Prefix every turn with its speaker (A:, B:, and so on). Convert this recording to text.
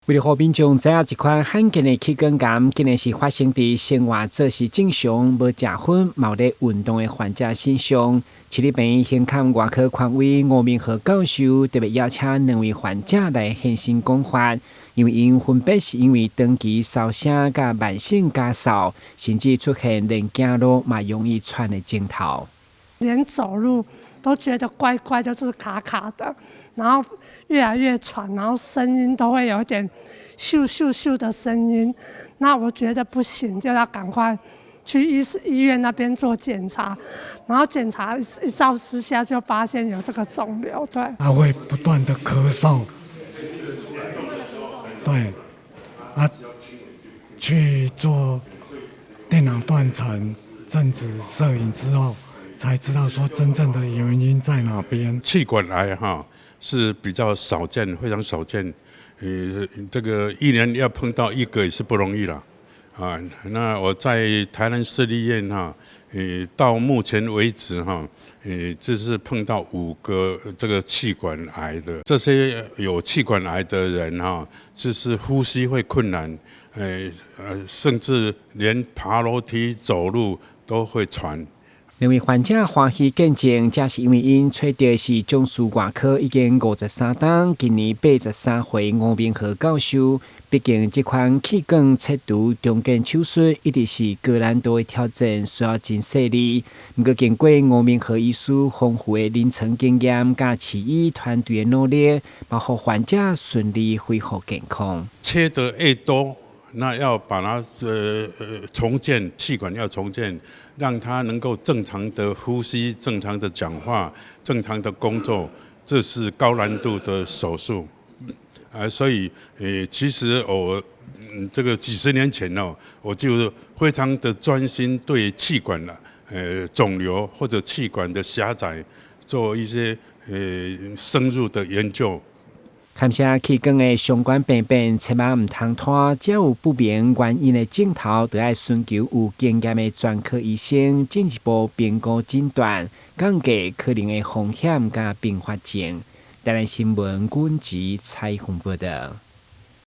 A: 为了让民众知影一款罕见的气管癌，竟然是发生在生活作息正常、无食薰、冇咧运动的患者身上。市立病院胸腔外科权威吴明和教授特别邀请2位患者来现身讲法，因为因分别是因为长期烧声、甲慢性咳嗽，甚至出现连走路嘛容易喘的症头。
B: 连走路都觉得怪怪的，就是卡卡的，然后越来越喘，然后声音都会有点咻咻咻的声音。那我觉得不行，就要赶快去医院那边做检查，然后检查一照之下就发现有这个肿瘤。对，
C: 他会不断的咳嗽，对，去做电脑断层、正子摄影之后，才知道说真正的原因在哪边。
D: 气管癌是比较少见，非常少见。这个1年要碰到1个也是不容易了。那我在台南市立医院到目前为止就是碰到5个这个气管癌的。这些有气管癌的人就是呼吸会困难，甚至连爬楼梯、走路都会喘。
A: 2位患者欢喜见证，这是因为因找到是中枢外科已经53档，今年83岁吴明和教授。毕竟这款气管切除中间手术一直是高难度的挑战，需要真细腻。不过经过吴明和医师丰富的临床经验，加市医团队的努力，包括患者顺利恢复健康。
D: 切得越多，那要把它重建气管，要重建，让它能够正常的呼吸、正常的讲话、正常的工作，这是高难度的手术。所以其实我这个几十年前我就非常的专心对气管肿瘤或者气管的狭窄做一些深入的研究。
A: 感谢气管的相关病变，千万唔通拖，只有不明原因的症头，就要寻求有经验的专科医生进一步评估诊断，降低可能的风险加并发症。台南新闻阮吉采访报道。